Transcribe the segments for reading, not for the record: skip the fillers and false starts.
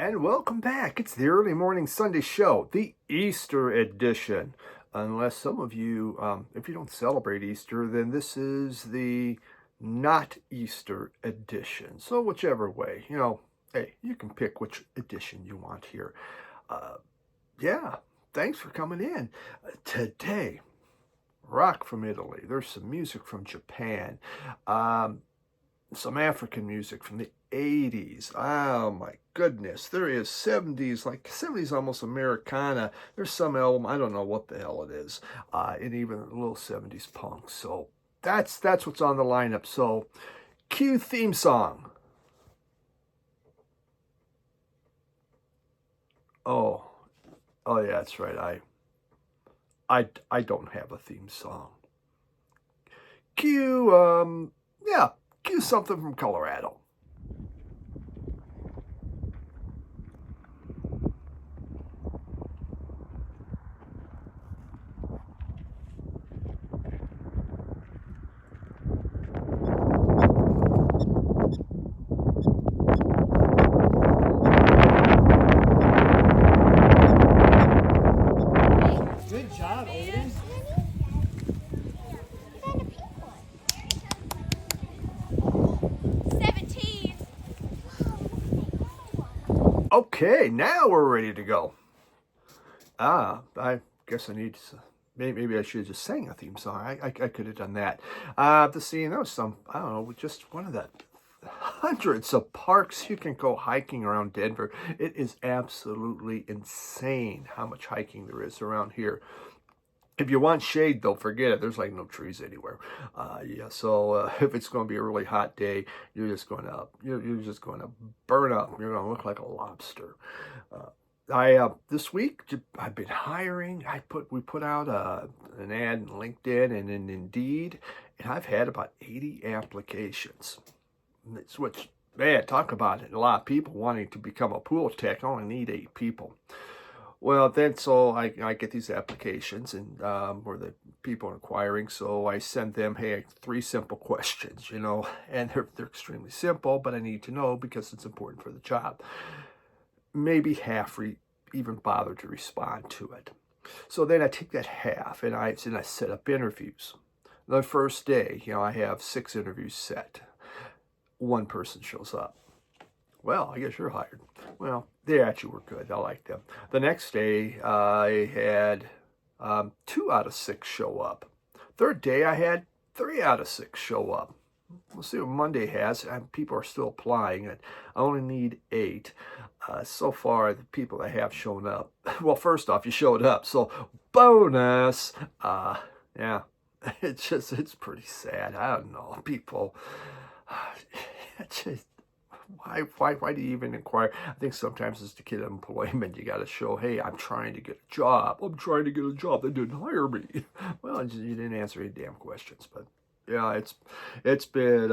And welcome back. It's the early morning Sunday show, the Easter edition. Unless some of you, if you don't celebrate Easter, then this is the not Easter edition. So whichever way, hey, you can pick which edition you want here. Yeah, thanks for coming in. Today, rock from Italy. There's some music from Japan. Some African music from the 80s. Oh my goodness. There is 70s, like 70s almost Americana. There's some album, I don't know what the hell it is. And even a little 70s punk. So that's what's on the lineup. So cue theme song. Oh yeah, that's right. I don't have a theme song. Cue cue something from Colorado. Good job, Aiden. Okay, now we're ready to go. I guess I need to, maybe I should have just sang a theme song. I could have done that. To see, there was some, I don't know, just one of the hundreds of parks you can go hiking around Denver. It is absolutely insane how much hiking there is around here. If you want shade, though, forget it. There's like no trees anywhere. So if it's going to be a really hot day, you're just going to burn up. You're going to look like a lobster. This week I've been hiring. We put out an ad in LinkedIn and in Indeed, and I've had about 80 applications. Which, man, talk about it. A lot of people wanting to become a pool tech. I only need 8 people. Well, then, so I get these applications, and or the people inquiring, so I send them, hey, 3 simple questions, and they're extremely simple, but I need to know because it's important for the job. Maybe half even bother to respond to it. So then I take that half, and I set up interviews. The first day, I have 6 interviews set. 1 person shows up. Well, I guess you're hired. Well, they actually were good. I liked them. The next day, I had 2 out of 6 show up. Third day, I had 3 out of 6 show up. We'll see what Monday has. People are still applying. I only need 8. So far, the people that have shown up. Well, first off, you showed up. So, bonus. Yeah, it's pretty sad. I don't know. People, why do you even inquire? I think sometimes as to get employment, you got to show, hey, I'm trying to get a job. I'm trying to get a job. They didn't hire me. Well, you didn't answer any damn questions. But yeah, it's been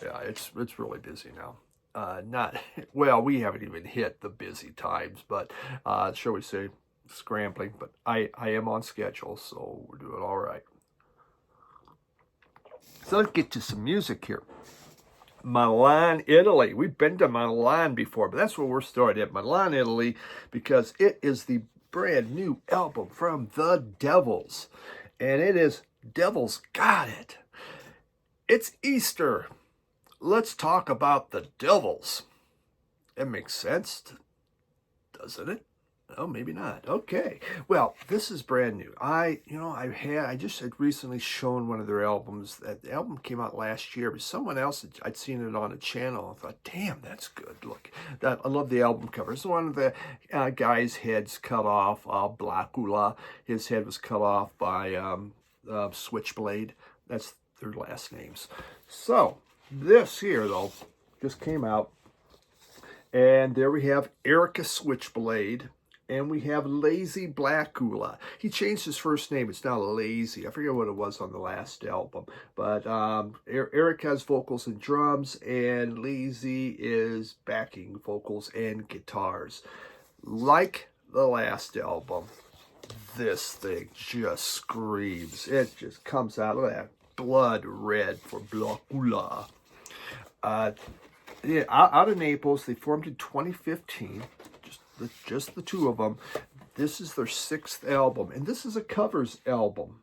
it's really busy now. We haven't even hit the busy times, but shall we say scrambling. But I am on schedule, so we're doing all right. So let's get to some music here. Milan, Italy. We've been to Milan before, but that's where we're starting at Milan, Italy, because it is the brand new album from The Devils, and it is Devil's Got It. It's Easter. Let's talk about the Devils. It makes sense, doesn't it? Oh, maybe not. Okay. Well, this is brand new. I just had recently shown one of their albums. That the album came out last year, but someone else, I'd seen it on a channel. I thought, damn, that's good. Look, I love the album cover. It's one of the guy's heads cut off. Blackula. His head was cut off by Switchblade. That's their last names. So this here, though, just came out. And there we have Erica Switchblade. And we have Lazy Blackula. He changed his first name. It's now Lazy. I forget what it was on the last album. But Eric has vocals and drums, and Lazy is backing vocals and guitars. Like the last album, this thing just screams. It just comes out of that blood red for Blackula. Yeah, out of Naples. They formed in 2015. Just the two of them. This is their 6th album, and this is a covers album.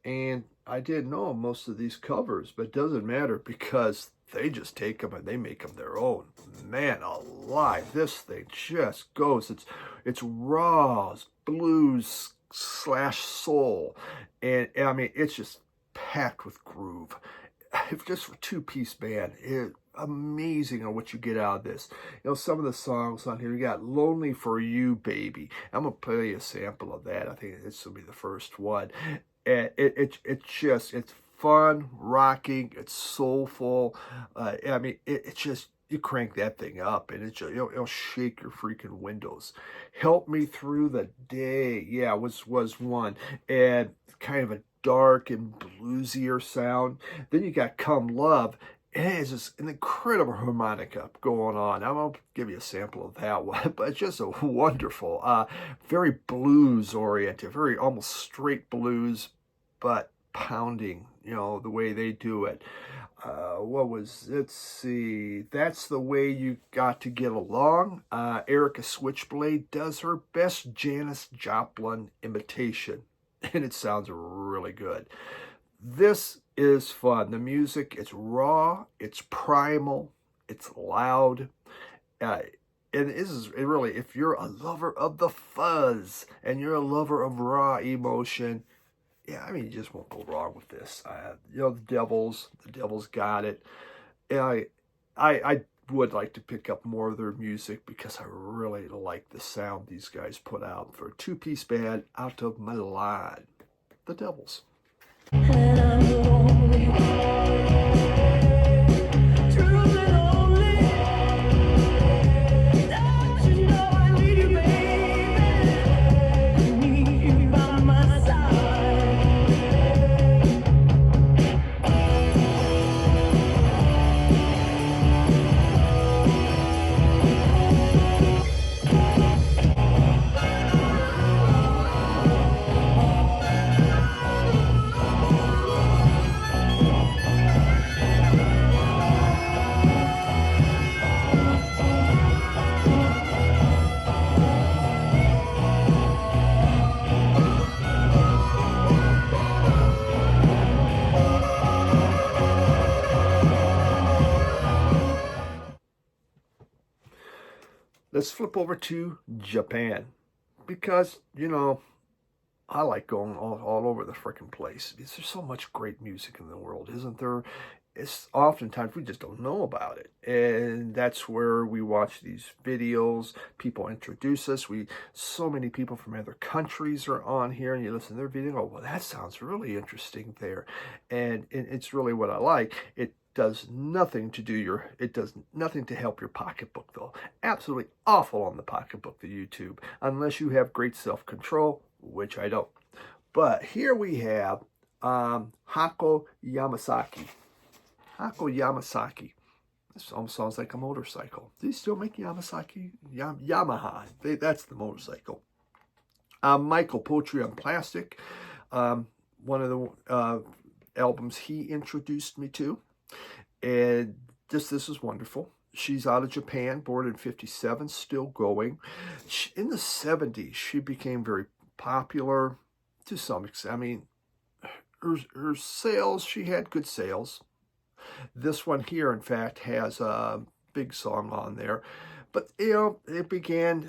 And I didn't know most of these covers, but it doesn't matter because they just take them and they make them their own. Man alive, this thing just goes. It's raw, it's blues slash soul, and I mean it's just packed with groove. Just for 2-piece band, amazing on what you get out of this. You know, some of the songs on here, you got Lonely for You, Baby. I'm going to play you a sample of that. I think this will be the first one. And it's fun, rocking, it's soulful. I mean, it's just, you crank that thing up and it'll shake your freaking windows. Help Me Through the Day, yeah, was one. And kind of a dark and bluesier sound. Then you got Come Love. It has just an incredible harmonica going on. I'm going to give you a sample of that one, but it's just a wonderful, very blues oriented, very almost straight blues, but pounding, you know, the way they do it. Let's see, That's the Way You Got to Get Along. Erica Switchblade does her best Janis Joplin imitation, and it sounds really good. This is fun. The music, it's raw, it's primal, it's loud. And this is really, if you're a lover of the fuzz and you're a lover of raw emotion, yeah, I mean, you just won't go wrong with this. You know, the Devils got it. And I would like to pick up more of their music because I really like the sound these guys put out for a 2-piece band out of Milan. The Devils. Let's flip over to Japan because, you know, I like going all over the freaking place. There's so much great music in the world, isn't there? It's oftentimes we just don't know about it. And that's where we watch these videos. People introduce us. So many people from other countries are on here and you listen to their video. Oh, well, that sounds really interesting there. And it's really what I like. It does nothing to help your pocketbook though. Absolutely awful on the pocketbook, the YouTube, unless you have great self-control, which I don't. But here we have Hako Yamasaki. Hako Yamasaki. This almost sounds like a motorcycle. Do they still make Yamasaki? Yamaha. That's the motorcycle. Michael, Poetry on Plastic. One of the albums he introduced me to. And this is wonderful. She's out of Japan, born in 1957, still going. In the 1970s, she became very popular to some extent. I mean, her sales, she had good sales. This one here, in fact, has a big song on there. But, you know, it began,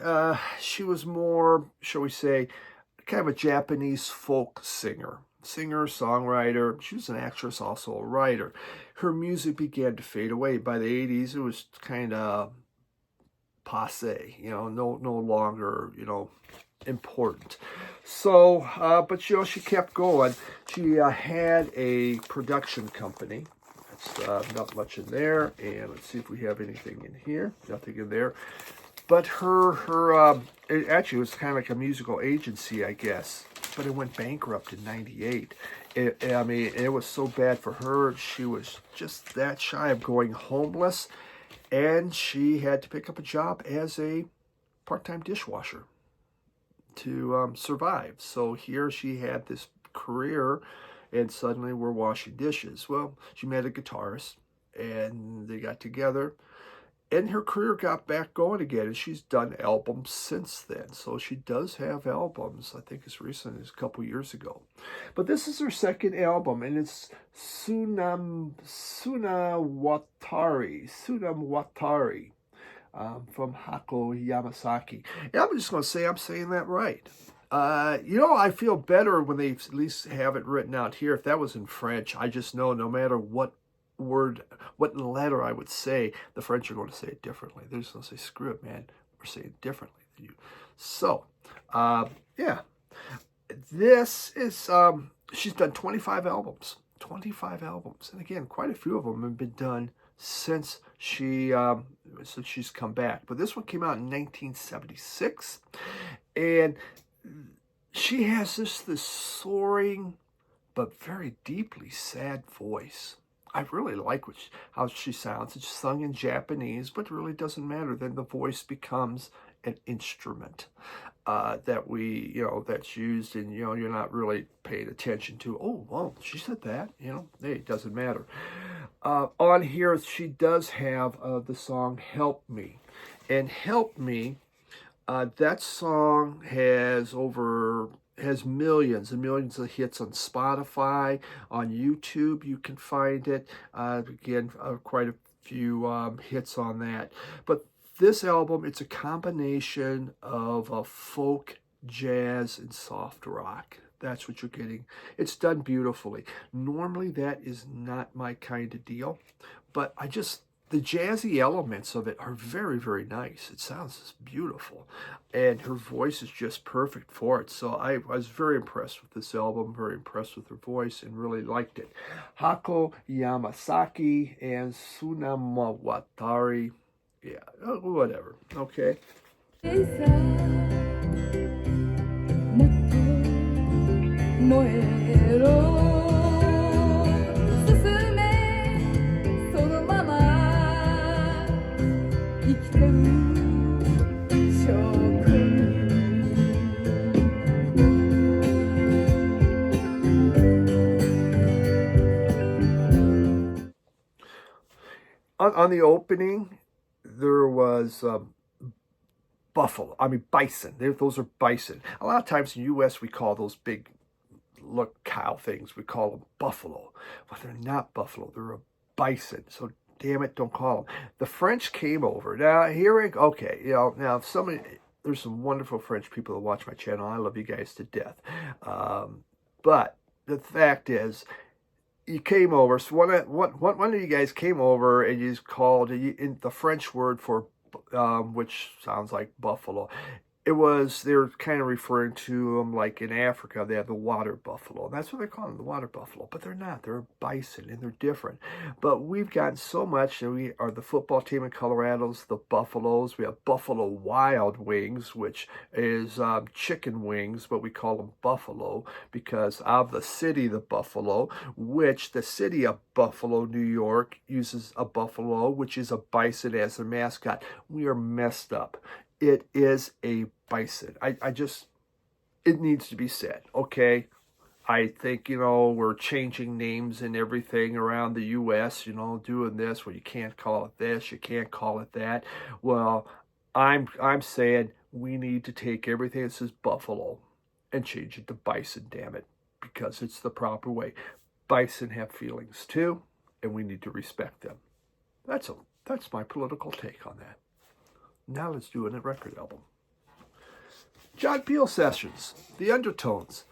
she was more, shall we say, kind of a Japanese folk singer, songwriter. She was an actress, also a writer. Her music began to fade away. By the 80s, it was kind of passe, you know, no longer, you know, important. So, but, you know, she kept going. She had a production company. That's not much in there. And let's see if we have anything in here. Nothing in there. But it actually was kind of like a musical agency, I guess. But it went bankrupt in 1998. I mean, it was so bad for her. She was just that shy of going homeless. And she had to pick up a job as a part-time dishwasher to survive. So here she had this career, and suddenly we're washing dishes. Well, she met a guitarist, and they got together. and her career got back going again, and she's done albums since then. So she does have albums, I think as recent as a couple years ago. But this is her second album, and it's Sunamwatari, from Hako Yamasaki. And I'm just going to say I'm saying that right. I feel better when they at least have it written out here. If that was in French, I just know no matter what what letter I would say, the French are going to say it differently. They're just going to say, screw it, man. We're saying it differently than you. So, yeah. This is, she's done 25 albums. 25 albums. And again, quite a few of them have been done since she's come back. But this one came out in 1976. And she has this soaring but very deeply sad voice. I really like how she sounds. It's sung in Japanese, but it really doesn't matter. Then the voice becomes an instrument that's used, and you're not really paying attention to. Oh, well, she said that. Hey, it doesn't matter. On here, she does have the song "Help Me," and "Help Me." That song has millions and millions of hits on Spotify, on YouTube. You can find it. Again, quite a few hits on that. But this album, it's a combination of folk, jazz, and soft rock. That's what you're getting. It's done beautifully. Normally, that is not my kind of deal, but the jazzy elements of it are very, very nice. It sounds just beautiful. And her voice is just perfect for it. So I was very impressed with this album, very impressed with her voice, and really liked it. Hako Yamasaki and Sunamwatari. Yeah, whatever. Okay. On the opening, there was bison. Those are bison. A lot of times in the U.S., we call those big cow things, we call them buffalo. But they're not buffalo. They're a bison. So damn it, don't call them. The French came over. Now, there's some wonderful French people that watch my channel. I love you guys to death. But the fact is, you came over. So one of you guys came over and you called in the French word for, which sounds like buffalo. They were kind of referring to them like in Africa, they have the water buffalo. That's what they call them, the water buffalo. But they're not. They're a bison, and they're different. But we've gotten so much, and we are the football team in Colorado's the Buffaloes. We have Buffalo Wild Wings, which is chicken wings, but we call them buffalo because of the city, the Buffalo, which the city of Buffalo, New York, uses a buffalo, which is a bison as their mascot. We are messed up. It is a bison. It needs to be said, okay? I think, we're changing names and everything around the U.S., doing this. Well, you can't call it this, you can't call it that. Well, I'm saying we need to take everything that says buffalo and change it to bison, damn it, because it's the proper way. Bison have feelings too, and we need to respect them. That's my political take on that. Now let's do a record album. John Peel Sessions, The Undertones.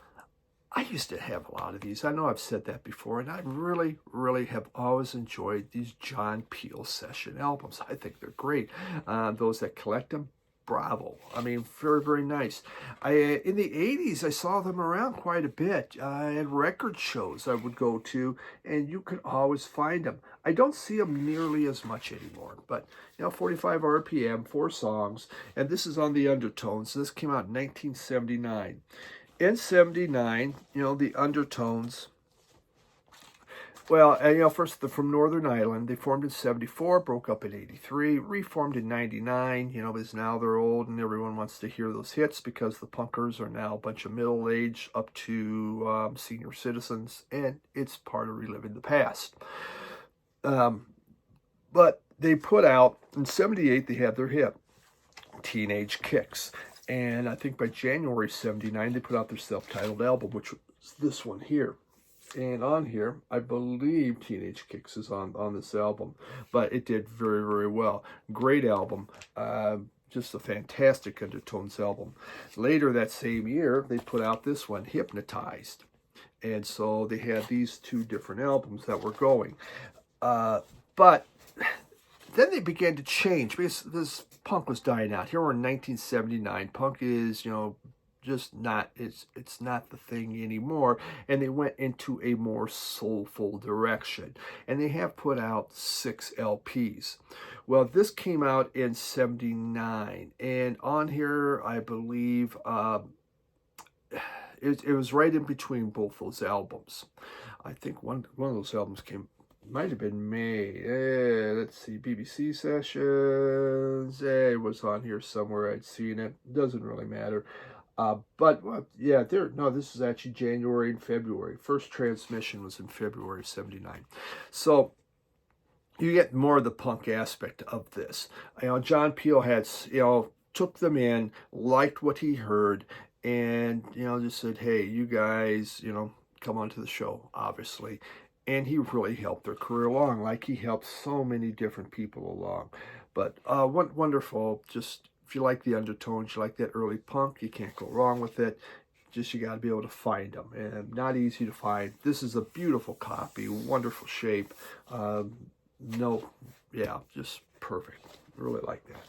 I used to have a lot of these. I know I've said that before, and I really, really have always enjoyed these John Peel session albums. I think they're great. Those that collect them, bravo. Very, very nice. In the 80s, I saw them around quite a bit at record shows I would go to, and you could always find them. I don't see them nearly as much anymore, but 45 RPM, 4 songs, and this is on the Undertones. This came out in 1979. In 79, the Undertones, first they're from Northern Ireland. They formed in 74, broke up in 83, reformed in 99, because now they're old and everyone wants to hear those hits because the punkers are now a bunch of middle-aged up to senior citizens, and it's part of reliving the past. But they put out, in 78, they had their hit, Teenage Kicks. And I think by January 79, they put out their self-titled album, which was this one here. And on here, I believe Teenage Kicks is on this album. But it did very, very well. Great album. Just a fantastic Undertones album. Later that same year, they put out this one, Hypnotized. And so they had these two different albums that were going. But then they began to change because this punk was dying out. Here we're in 1979. Punk is, just not, it's not the thing anymore. And they went into a more soulful direction. And they have put out 6 LPs. Well, this came out in 79. And on here, I believe, it was right in between both those albums. I think one of those albums might have been May. Let's see, BBC Sessions. It was on here somewhere. I'd seen it. Doesn't really matter. But well, yeah, this is actually January and February. First transmission was in February of 79. So you get more of the punk aspect of this. John Peel had, took them in, liked what he heard, and, just said, hey, you guys, come onto the show, obviously. And he really helped their career along, like he helped so many different people along. But wonderful. Just, if you like the Undertones, you like that early punk, you can't go wrong with it. Just, you got to be able to find them. And not easy to find. This is a beautiful copy, wonderful shape. Just perfect. Really like that.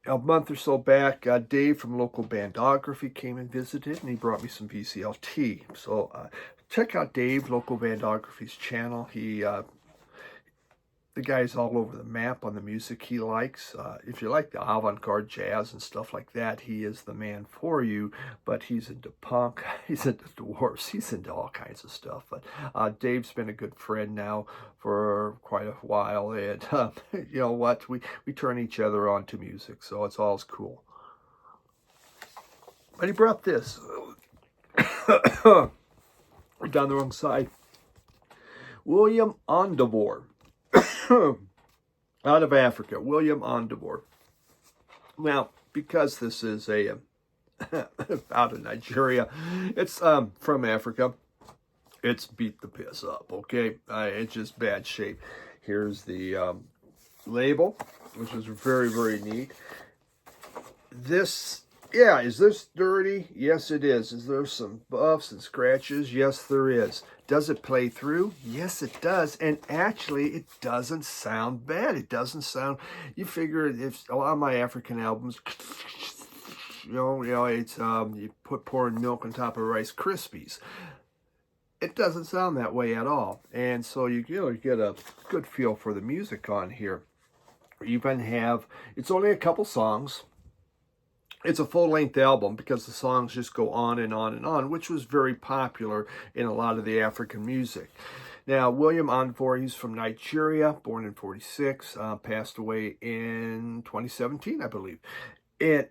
A month or so back, Dave from Local Bandography came and visited, and he brought me some VCLT. So check out Dave, Local Bandography's channel. The guy's all over the map on the music he likes. If you like the avant-garde jazz and stuff like that, he is the man for you. But he's into punk, he's into dwarfs, he's into all kinds of stuff. But Dave's been a good friend now for quite a while. And you know what? We turn each other on to music, so it's all cool. But he brought this. We're down the wrong side. William Envor. Out of Africa, William Envor. Now, because this is out of Nigeria, it's from Africa. It's beat the piss up, okay? It's just bad shape. Here's the label, which is very, very neat. Is this dirty? Yes, it is. Is there some buffs and scratches? Yes, there is. Does it play through? Yes, it does. And actually, it doesn't sound bad. It doesn't sound... You figure if a lot of my African albums, it's you put pouring milk on top of Rice Krispies. It doesn't sound that way at all. And so you get a good feel for the music on here. You even have... It's only a couple songs. It's a full-length album because the songs just go on and on and on, which was very popular in a lot of the African music. Now, William Envor, he's from Nigeria, born in 46, passed away in 2017, I believe. And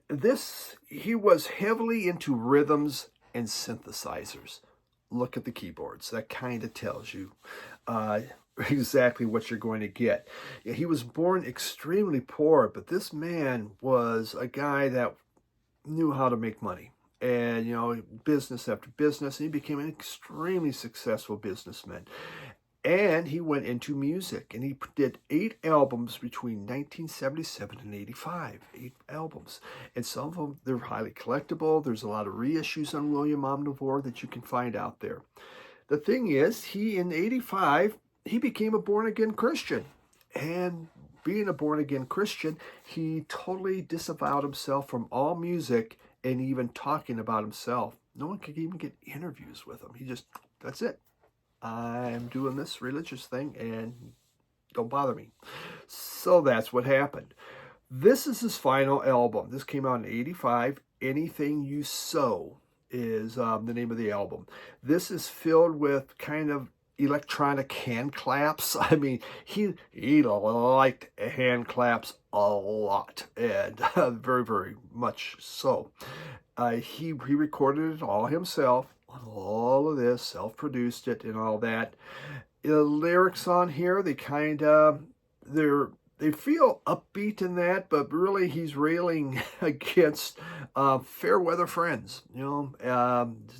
he was heavily into rhythms and synthesizers. Look at the keyboards. That kind of tells you exactly what you're going to get. He was born extremely poor, but this man was a guy that knew how to make money, and business after business, and he became an extremely successful businessman. And he went into music, and he did 8 albums between 1977 and 85. 8 albums, and some of them, they're highly collectible. There's a lot of reissues on William Envor that you can find out there. The thing is, in 85 he became a born-again Christian, and being a born-again Christian, he totally disavowed himself from all music and even talking about himself. No one could even get interviews with him. That's it. I'm doing this religious thing, and don't bother me. So that's what happened. This is his final album. This came out in 85. Anything You Sow is the name of the album. This is filled with kind of electronic hand claps. I mean, he liked hand claps a lot, and very, very much so. He recorded it all himself, all of this, self-produced it and all that. The lyrics on here, they kind of, they feel upbeat in that, but really he's railing against fair weather friends. He's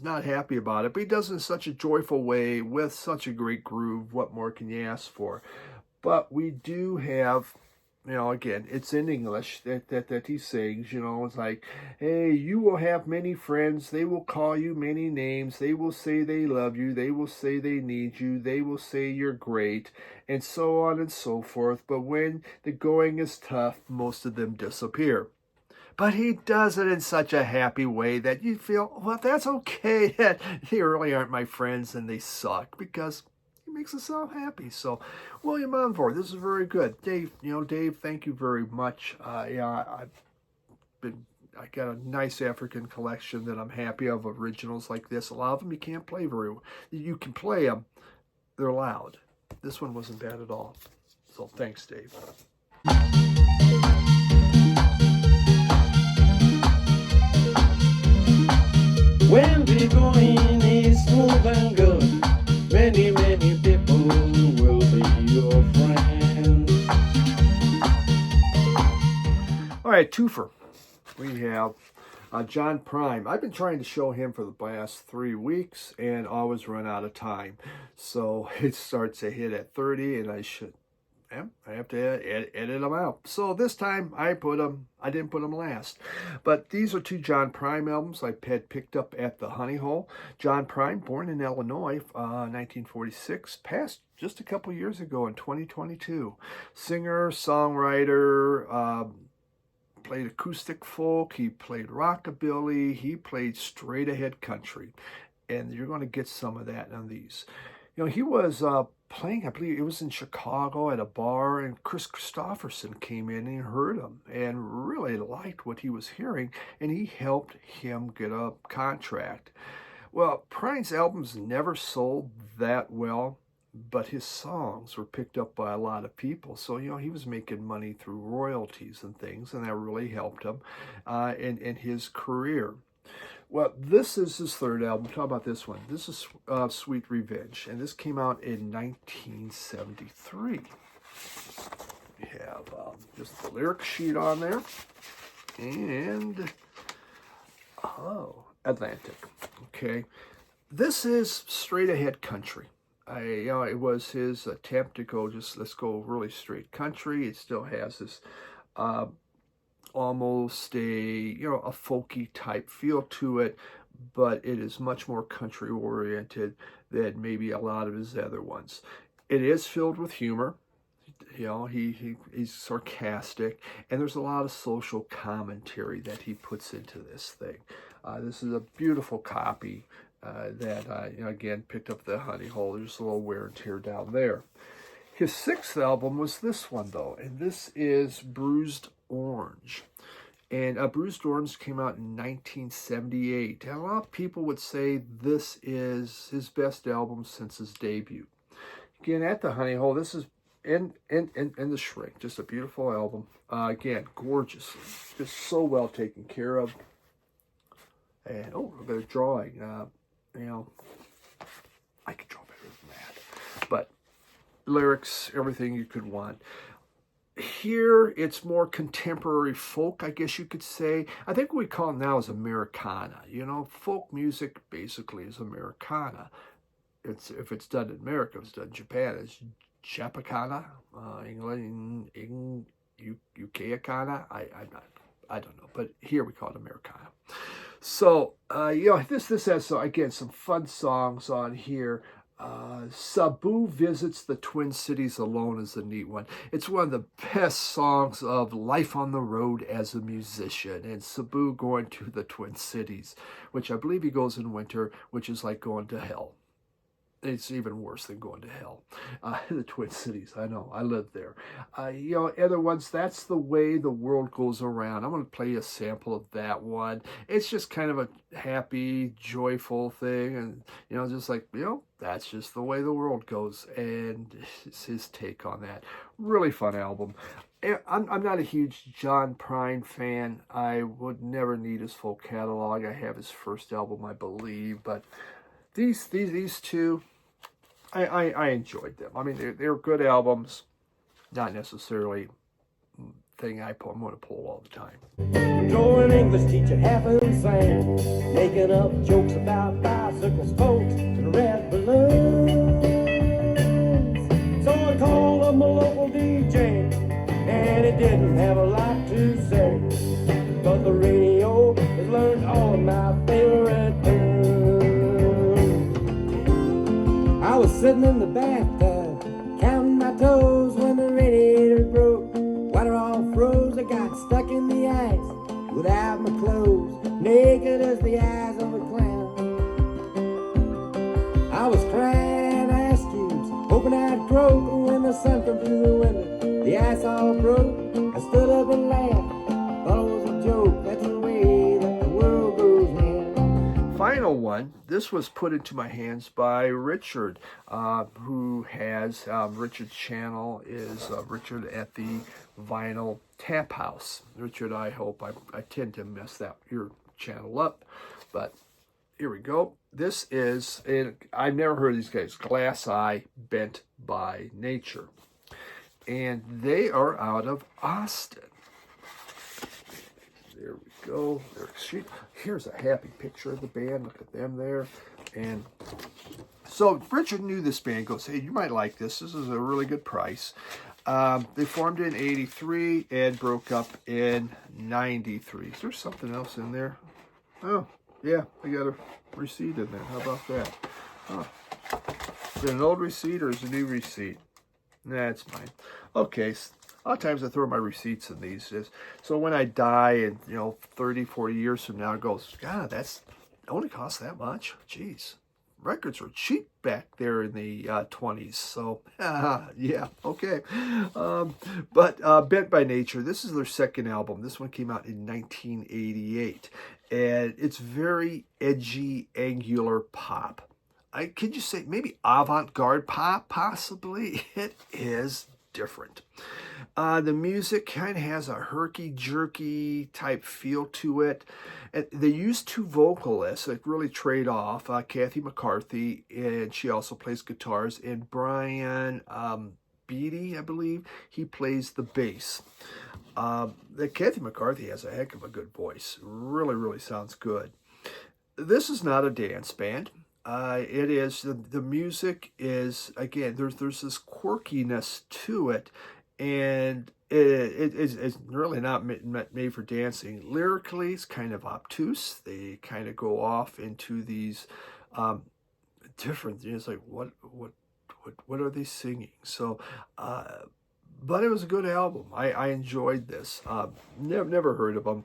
not happy about it, but he does it in such a joyful way with such a great groove. What more can you ask for? But we do have, again, it's in English that he sings. It's like, hey, you will have many friends. They will call you many names. They will say they love you. They will say they need you. They will say you're great, and so on and so forth. But when the going is tough, most of them disappear. But he does it in such a happy way that you feel, well, that's okay that they really aren't my friends and they suck, because makes us so happy. So, William Envor, this is very good. Dave, Dave, thank you very much. I got a nice African collection that I'm happy of originals like this. A lot of them you can't play very well. You can play them, they're loud. This one wasn't bad at all. So, thanks, Dave. When the going is smooth and good, many, many people will be your friends. All right, twofer. We have John Prime. I've been trying to show him for the last 3 weeks and always run out of time. So it starts to hit at 30 and I have to edit them out. So this time I didn't put them last. But these are 2 John Prime albums I had picked up at the Honey Hole. John Prime, born in Illinois, 1946, passed just a couple years ago in 2022. Singer, songwriter, played acoustic folk, he played rockabilly, he played straight ahead country. And you're going to get some of that on these. He was playing, I believe it was in Chicago at a bar, and Chris Christopherson came in and heard him and really liked what he was hearing, and he helped him get a contract. Well, Prime's albums never sold that well, but his songs were picked up by a lot of people. So, he was making money through royalties and things, and that really helped him in his career. Well, this is his 3rd album. Talk about this one. This is Sweet Revenge, and this came out in 1973. We have just the lyric sheet on there, and Atlantic. Okay, this is straight ahead country. It was his attempt to go let's go really straight country. It still has this almost a folky type feel to it, but it is much more country oriented than maybe a lot of his other ones. It is filled with humor. He's sarcastic, and there's a lot of social commentary that he puts into this thing. This is a beautiful copy that I again picked up the Honey Hole. There's a little wear and tear down there. His 6th album was this one, though, and this is Bruised Orange. And Bruised Orange came out in 1978. And a lot of people would say this is his best album since his debut. Again, at the Honey Hole, this is in the Shrink. Just a beautiful album. Again, gorgeous. Just so well taken care of. And, a bit of drawing. I could draw better than that. But lyrics, everything you could want. Here, it's more contemporary folk, I guess you could say. I think what we call it now is Americana. Folk music basically is Americana. If it's done in America, if it's done in Japan, it's Japacana. England, UKicana. I don't know, but here we call it Americana. So, this has, again, some fun songs on here. Sabu Visits the Twin Cities Alone is a neat one. It's one of the best songs of life on the road as a musician, and Sabu going to the Twin Cities, which I believe he goes in winter, which is like going to hell. it's even worse than going to hell. The Twin Cities, I know, I lived there. You know, other ones, That's the Way the World Goes Around. I'm going to play you a sample of that one. It's just kind of a happy, joyful thing, and, you know, just like, you know, that's just the way the world goes, and it's his take on that. Really fun album. I'm not a huge John Prine fan. I would never need his full catalog. I have his first album, I believe, but these two, I enjoyed them. I mean, they're good albums, not necessarily thing I'm going to pull all the time. You're an English teacher, half insane, making up jokes about bicycles, boats, and red balloons. So I called up my local DJ, and he didn't have a lot to say, but the radio has learned all of my favorite tunes. I was sitting in the bathtub, counting my toes when the radiator broke. Water all froze, I got stuck in the ice without my clothes, naked as the eyes of a clown. I was crying ice cubes, hoping I'd croak when the sun come through the window. The ice all broke, I stood up and laughed, thought it was a joke, that's the way that the world goes, man. Final one, this was put into my hands by Richard, who has, Richard's channel is Richard at the Vinyl Tap House. Richard, I hope I tend to mess your channel up, but here we go. This is, I've never heard of these guys, Glass Eye Bent by Nature. And they are out of Austin. There we go. Here's a happy picture of the band. Look at them there. And so Richard knew this band. Goes, hey, you might like this. This is a really good price. They formed in 83 and broke up in 93. Is there something else in there? Oh, yeah, I got a receipt in there. How about that? Huh. Is it an old receipt or is it a new receipt? Nah, it's mine. Okay, a lot of times I throw my receipts in these. So when I die and, 30, 40 years from now, it goes, God, that's only cost that much? Jeez. Records were cheap back there in the 20s. So, yeah, okay. But Bent by Nature, this is their second album. This one came out in 1988. And it's very edgy, angular pop. Could you say maybe avant-garde pop, possibly? It is different. The music kind of has a herky-jerky type feel to it. And they use two vocalists that really trade off. Kathy McCarthy, and she also plays guitars, and Brian Beatty, I believe, he plays the bass. Kathy McCarthy has a heck of a good voice. Really, really sounds good. This is not a dance band. It is, the music is, again, there's this quirkiness to it, and it's really not made for dancing. Lyrically, it's kind of obtuse. They kind of go off into these different, it's like, what are they singing? So, but it was a good album. I enjoyed this. Never heard of them.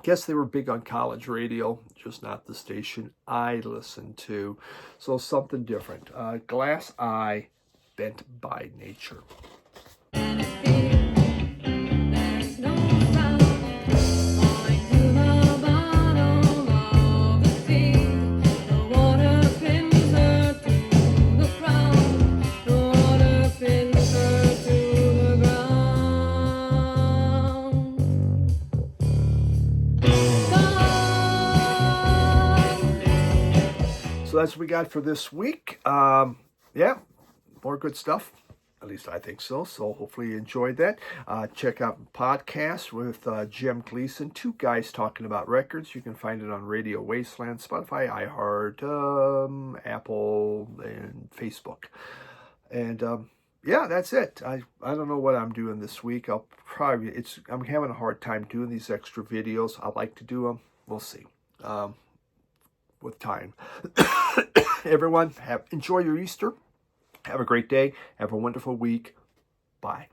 Guess they were big on college radio, just not the station I listened to. So something different. Glass Eye, Bent by Nature. So that's what we got for this week. Yeah, more good stuff. At least I think so. So hopefully you enjoyed that. Check out the podcast with Jim Gleason. Two guys talking about records. You can find it on Radio Wasteland, Spotify, iHeart, Apple, and Facebook. And yeah, that's it. I don't know what I'm doing this week. I'm having a hard time doing these extra videos. I like to do them. We'll see. With time. Everyone, enjoy your Easter. Have a great day. Have a wonderful week. Bye.